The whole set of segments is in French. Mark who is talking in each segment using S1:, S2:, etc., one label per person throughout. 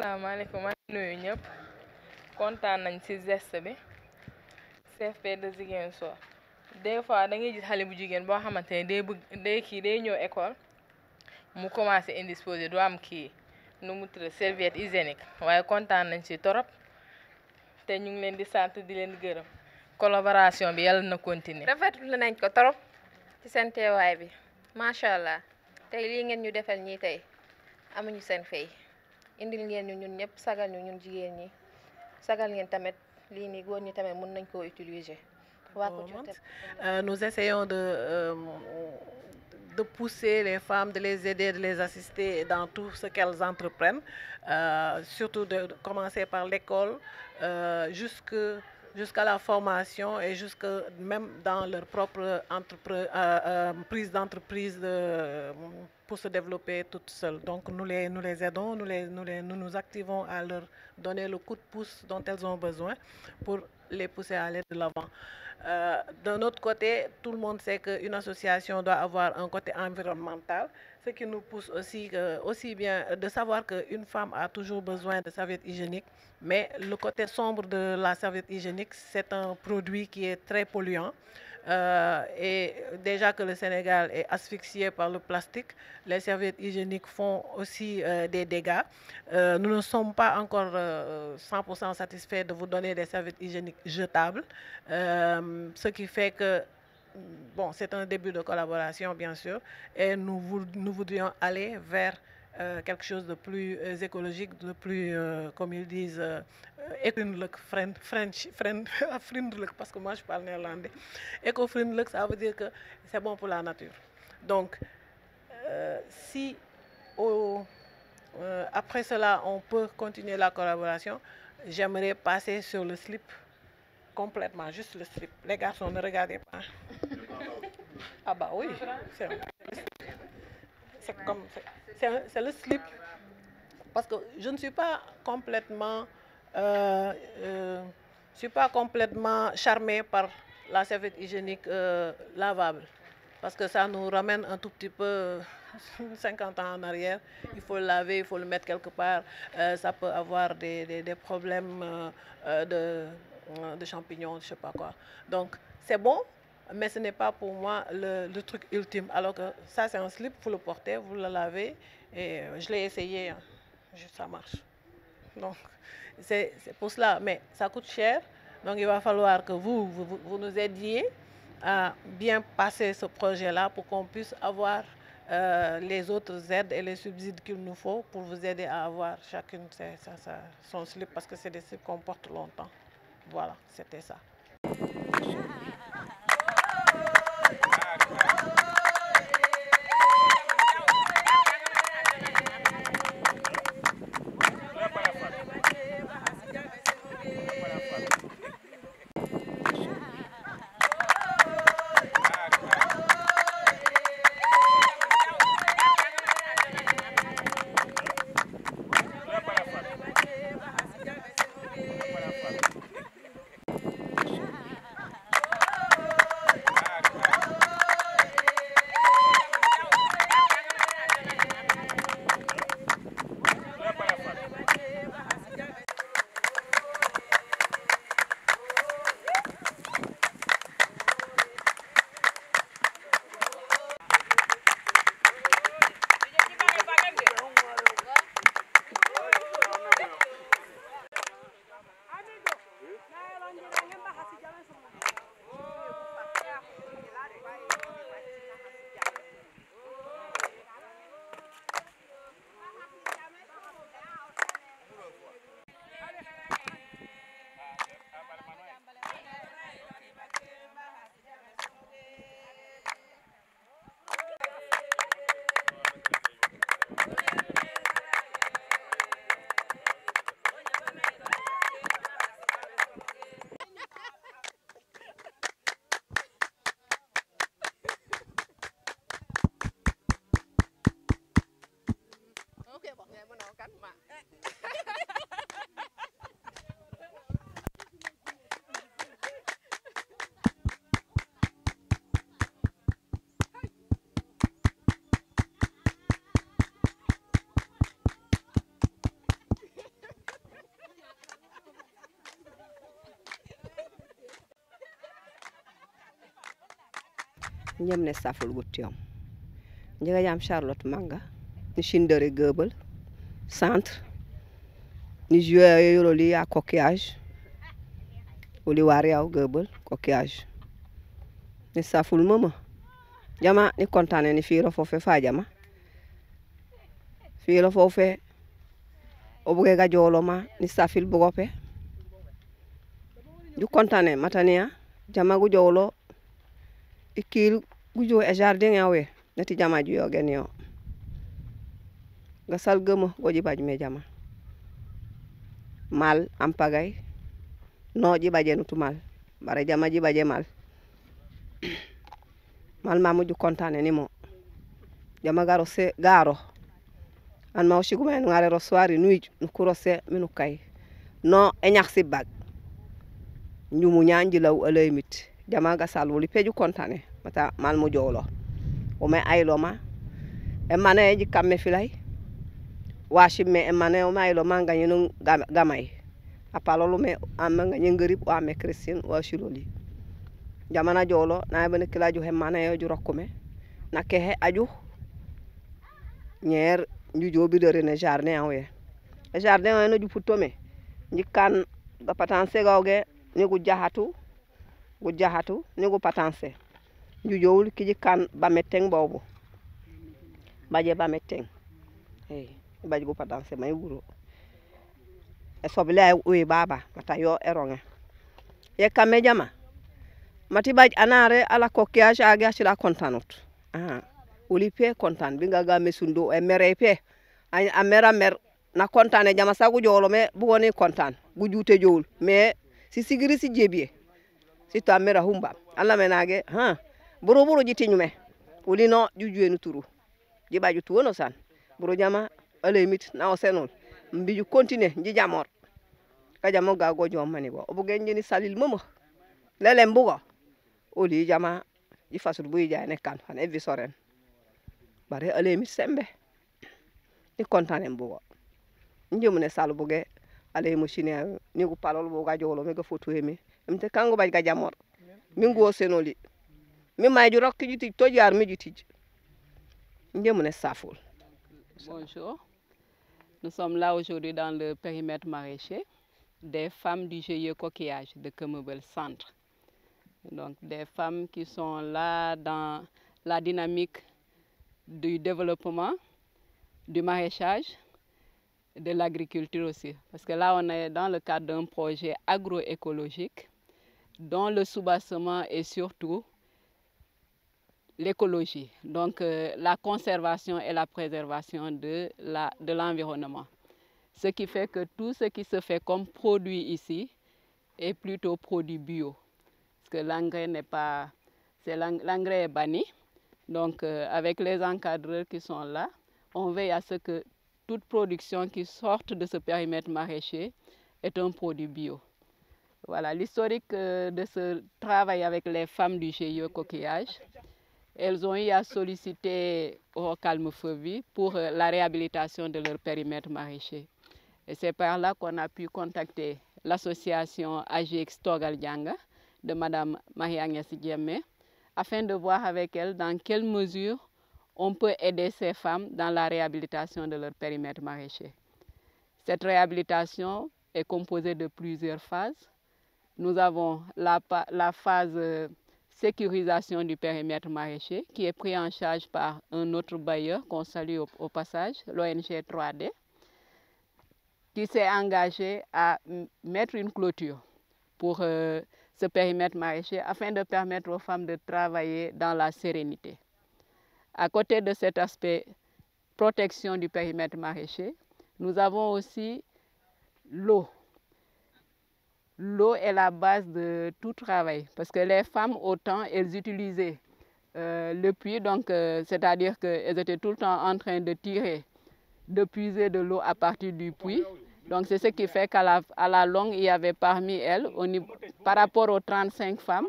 S1: asalaamaaleykum maa ngi nuyu ñëpp kontaan nañ ci geste bi CFP de Ziguinchor des fois da ngay gis xale bu jigéen boo xamante ne day ñëw école mu commencé indisposé du am kii nu mu tudd serviette hygiénique waaye kontaan nañ ci torop te ñu ngi leen di sant di leen gërëm collaboration bi yàlla na continuer.
S2: rafetlu nañ ko torop ci seen teewaay bi macha allah tey lii ngeen ñu defal ñii tey amuñu seen fay. indil ngeen ñu ñun ñëpp sagal ñu ñun jigéen ñi sagal ngeen tamit lii nii góor ñi tamit mën nañ koo utiliser.
S3: Nous essayons de pousser les femmes, de les aider, de les assister dans tout ce qu'elles entreprennent, surtout de commencer par l'école jusqu'à la formation et jusque même dans leur propre prise d'entreprise pour se développer toutes seules. Donc nous les aidons, nous nous activons à leur donner le coup de pouce dont elles ont besoin pour les pousser à aller de l'avant. D'un autre côté, tout le monde sait qu'une association doit avoir un côté environnemental, ce qui nous pousse aussi bien de savoir qu'une femme a toujours besoin de serviettes hygiéniques, mais le côté sombre de la serviette hygiénique, c'est un produit qui est très polluant. Et déjà que le Sénégal est asphyxié par le plastique, les serviettes hygiéniques font aussi des dégâts. Nous ne sommes pas encore 100% satisfaits de vous donner des serviettes hygiéniques jetables, ce qui fait que bon, c'est un début de collaboration bien sûr, et nous voudrions aller vers quelque chose de plus écologique, de plus, comme ils disent, friendly, parce que moi je parle néerlandais. Éco-friendly, ça veut dire que c'est bon pour la nature. Donc, si après cela on peut continuer la collaboration, j'aimerais passer sur le slip complètement, juste le slip. Les garçons, ne regardez pas. Ah bah oui, c'est le slip. Parce que je ne suis pas complètement charmée par la serviette hygiénique lavable. Parce que ça nous ramène un tout petit peu 50 ans en arrière. Il faut le laver, il faut le mettre quelque part. Ça peut avoir des problèmes de champignons, je ne sais pas quoi. Donc c'est bon, mais ce n'est pas pour moi le truc ultime. Alors que ça, c'est un slip, vous le portez, vous le lavez. Et je l'ai essayé, hein. Ça marche. Donc c'est pour cela, mais ça coûte cher. Donc il va falloir que vous nous aidiez à bien passer ce projet-là pour qu'on puisse avoir les autres aides et les subsides qu'il nous faut pour vous aider à avoir chacune son slip, parce que c'est des slips qu'on porte longtemps. Voilà, c'était ça.
S4: Njemne saful gutiom. Njega jam Charlotte Manga. Ni Chindere Goebel. Centre. Ni joué yololi à coquillage. Oli waria Goebel coquillage. Ni saful mama. Jama ni kontane ni firo fofe fa jama. Firo fofe. Obuge ga joloma ni safil bugope. Ju kontane matania. Jama gu jolo. Ikil gujo e jardin yawe. Neti jama ju yogen yo. Gasal gemo goji bajme jama. Mal ampagay. No jibaje nutu mal. Bare jama jibaje mal. Mal mamu ju kontane ni mo. Jama garo se garo. An ma oshi gumen ngare roswari nuij nukuro se minu kay. No enyak si bag. Nyumu nyanji law alay mit. Jama gasal woli peju kontane. Mata mal mu jolo. Ome aylo ma. Emane eji kamme filay. Washime emane ome aylo ma nganye nung gamay. Apalolo me amma nganye ngerib wa me Christine wa shiloli. Jamana jolo na ebene kilaju hemmane yo ju rokkume. Na kehe aju. Nyer njujo bidore ne jardin awe. Jardin awe no ju putome. Njikan ga patanse gawge ni gu jahatu ni gu patanse. Njujowul kiji kan bameteng bobu. Baje bameteng. Hey, baje gu patanse may wuro. E sobile uy baba mata yo eronge. Ye kame jama. Mati baj anare ala coquillage age achila kontanut. Uli pe kontan binga ga mesundo e mere pe. A mera mer na kontane jama sagu jolo me bugoni kontan. Gujute jowul me si sigiri si jebie. Si to amera humba. Alla menage buru jitiñu me. Uli no jujuenu turu. Jibaju tuwono san. Buru jama ale mit na osenol. Mbiju continue nji jamor. Ka jamo ga gojo mani bo. Obuge njini salil momo. Lele mbugo. Uli jama jifasul buyi jay nekan fan evi soren. Bare ale mit sembe. Ni kontane mbugo. Njemune salu buge ale machine ni gu palol bo ga jolo me ga foto hemi. Mte kango baj ga jamor. Mingu osenoli. Mi maiju rok kijiti tojar mi jitij. Njemune saful.
S5: Bonjour. Nous sommes là aujourd'hui dans le périmètre maraîcher des femmes du GIE Coquillage de Kemeubel Centre. Donc des femmes qui sont là dans la dynamique du développement, du maraîchage, de l'agriculture aussi. Parce que là, on est dans le cadre d'un projet agroécologique dont le soubassement est surtout l'écologie, donc la conservation et la préservation de l'environnement. Ce qui fait que tout ce qui se fait comme produit ici est plutôt produit bio. Parce que l'engrais n'est pas... L'engrais est banni. Donc avec les encadreurs qui sont là, on veille à ce que toute production qui sorte de ce périmètre maraîcher est un produit bio. Voilà l'historique de ce travail avec les femmes du GIE Coquillage. Elles ont eu à solliciter au Calme Feuvi pour la réhabilitation de leur périmètre maraîcher. Et c'est par là qu'on a pu contacter l'association AGX Togal Dianga de Mme Marie-Agnès Diémé afin de voir avec elle dans quelle mesure on peut aider ces femmes dans la réhabilitation de leur périmètre maraîcher. Cette réhabilitation est composée de plusieurs phases. Nous avons la phase sécurisation du périmètre maraîcher qui est pris en charge par un autre bailleur qu'on salue au passage, l'ONG 3D, qui s'est engagé à mettre une clôture pour ce périmètre maraîcher afin de permettre aux femmes de travailler dans la sérénité. À côté de cet aspect protection du périmètre maraîcher, nous avons aussi l'eau. L'eau est la base de tout travail parce que les femmes, autant elles utilisaient le puits, donc c'est-à-dire qu'elles étaient tout le temps en train de puiser de l'eau à partir du puits. Donc c'est ce qui fait qu'à la longue, il y avait parmi elles, par rapport aux 35 femmes,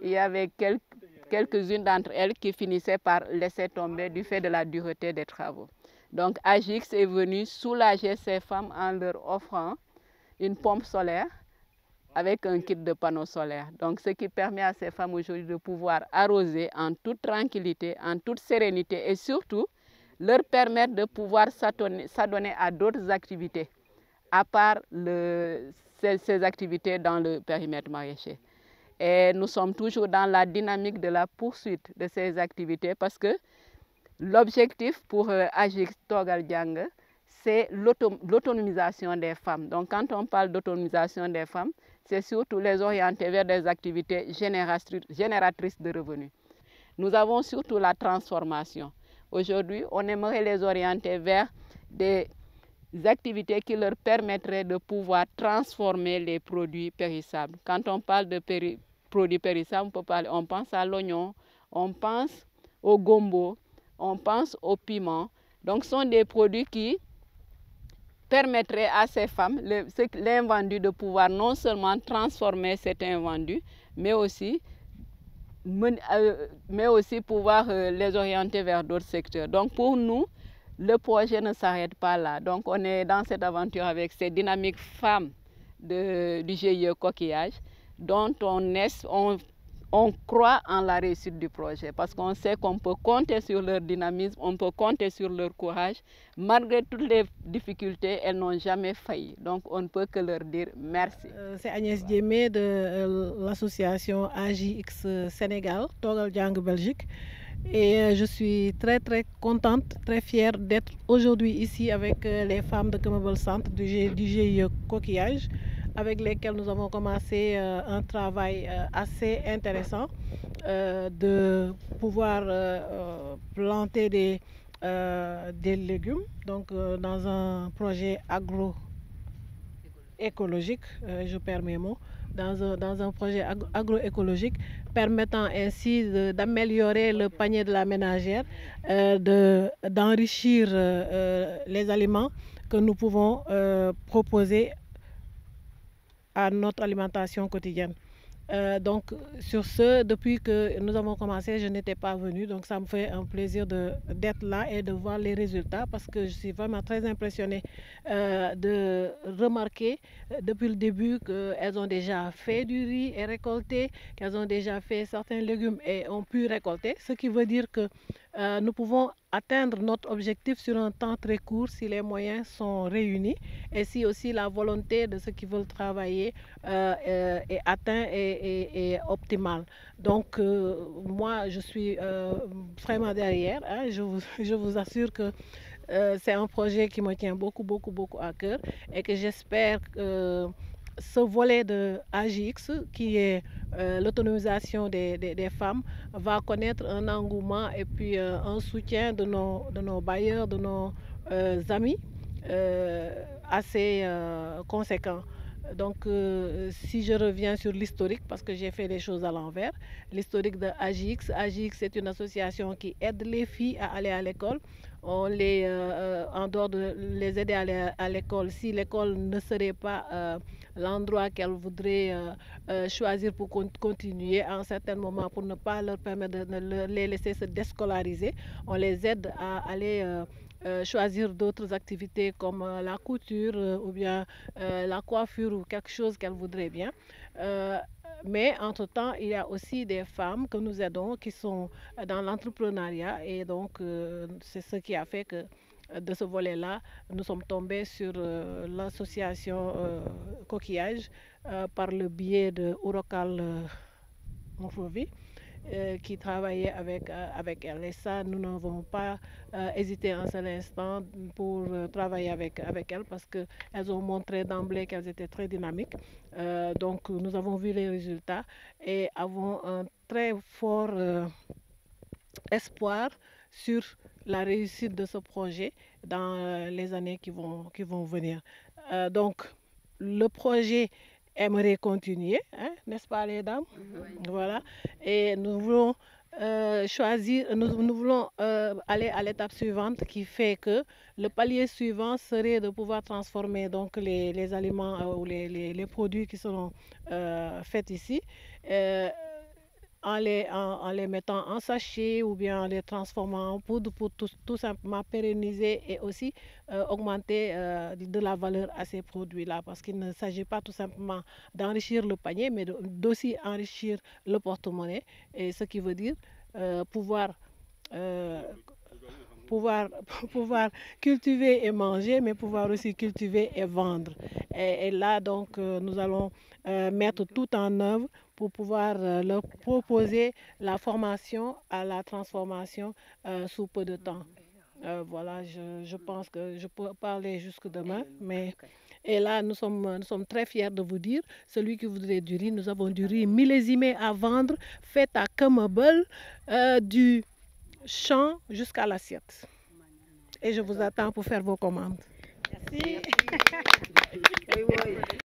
S5: il y avait quelques-unes d'entre elles qui finissaient par laisser tomber du fait de la dureté des travaux. Donc AGX est venu soulager ces femmes en leur offrant une pompe solaire avec un kit de panneaux solaires. Donc, ce qui permet à ces femmes aujourd'hui de pouvoir arroser en toute tranquillité, en toute sérénité et surtout leur permettre de pouvoir s'adonner à d'autres activités, à part ces activités dans le périmètre maraîcher. Et nous sommes toujours dans la dynamique de la poursuite de ces activités parce que l'objectif pour AGX Toogal Jàng, c'est l'autonomisation des femmes. Donc, quand on parle d'autonomisation des femmes, c'est surtout les orienter vers des activités génératrices de revenus. Nous avons surtout la transformation. Aujourd'hui, on aimerait les orienter vers des activités qui leur permettraient de pouvoir transformer les produits périssables. Quand on parle de produits périssables, on pense à l'oignon, on pense au gombo, on pense au piment. Donc, ce sont des produits qui permettraient à ces femmes, les invendus, de pouvoir non seulement transformer cet invendu, mais aussi pouvoir les orienter vers d'autres secteurs. Donc pour nous, le projet ne s'arrête pas là. Donc on est dans cette aventure avec ces dynamiques femmes du GIE Coquillage, dont on croit en la réussite du projet parce qu'on sait qu'on peut compter sur leur dynamisme, on peut compter sur leur courage. Malgré toutes les difficultés, elles n'ont jamais failli. Donc on ne peut que leur dire merci.
S3: C'est Agnès Diémé de l'association AGX Sénégal, Toogal Jàng Belgique. Et je suis très contente, très fière d'être aujourd'hui ici avec les femmes de Keumbeul Centre du GIE Coquillage, avec lesquelles nous avons commencé un travail assez intéressant de pouvoir planter des légumes, donc dans un projet agroécologique, je perds mes mots, dans un projet agroécologique permettant ainsi d'améliorer le panier de la ménagère, d'enrichir les aliments que nous pouvons proposer à notre alimentation quotidienne. Donc sur ce, depuis que nous avons commencé, je n'étais pas venue, donc ça me fait un plaisir d'être là et de voir les résultats parce que je suis vraiment très impressionnée de remarquer depuis le début qu'elles ont déjà fait du riz et récolté, qu'elles ont déjà fait certains légumes et ont pu récolter, ce qui veut dire que nous pouvons atteindre notre objectif sur un temps très court si les moyens sont réunis et si aussi la volonté de ceux qui veulent travailler est atteinte et optimale. Donc moi je suis vraiment derrière, hein, je vous assure que c'est un projet qui me tient beaucoup à cœur et que j'espère que ce volet de AGX qui est l'autonomisation des femmes va connaître un engouement et puis un soutien de nos bailleurs, de nos amis assez conséquent. Donc si je reviens sur l'historique, parce que j'ai fait les choses à l'envers, l'historique de AGX, AGX est une association qui aide les filles à aller à l'école. On en dehors de les aider à aller à l'école, si l'école ne serait pas l'endroit qu'elles voudraient choisir pour continuer à un certain moment, pour ne pas leur permettre de les laisser se déscolariser, on les aide à aller choisir d'autres activités comme la couture ou bien la coiffure ou quelque chose qu'elles voudraient bien. Mais entre-temps, il y a aussi des femmes que nous aidons qui sont dans l'entrepreneuriat et donc c'est ce qui a fait que de ce volet-là, nous sommes tombés sur l'association Coquillage par le biais de Urokal Mofrovi qui travaillait avec elle. Et ça, nous n'avons pas hésité un seul instant pour travailler avec elles parce qu'elles ont montré d'emblée qu'elles étaient très dynamiques. Donc nous avons vu les résultats et avons un très fort espoir sur la réussite de ce projet dans les années qui vont venir. Donc le projet aimerait continuer, hein, n'est-ce pas les dames? Voilà. Et nous voulons nous voulons aller à l'étape suivante qui fait que le palier suivant serait de pouvoir transformer donc les aliments ou les produits qui seront faits ici en les mettant en sachet ou bien en les transformant en poudre pour tout simplement pérenniser et aussi augmenter de la valeur à ces produits-là. Parce qu'il ne s'agit pas tout simplement d'enrichir le panier, mais d'aussi enrichir le porte-monnaie. Et ce qui veut dire pouvoir cultiver et manger, mais pouvoir aussi cultiver et vendre. Et là, donc, nous allons mettre tout en œuvre pour pouvoir leur proposer la formation à la transformation sous peu de temps. Voilà, je pense que je peux parler jusque demain, mais et là, nous sommes très fiers de vous dire, celui qui voudrait du riz, nous avons du riz millésimé à vendre, fait à Kamabel, du champ jusqu'à l'assiette. Et je vous attends pour faire vos commandes. Merci. Oui, oui.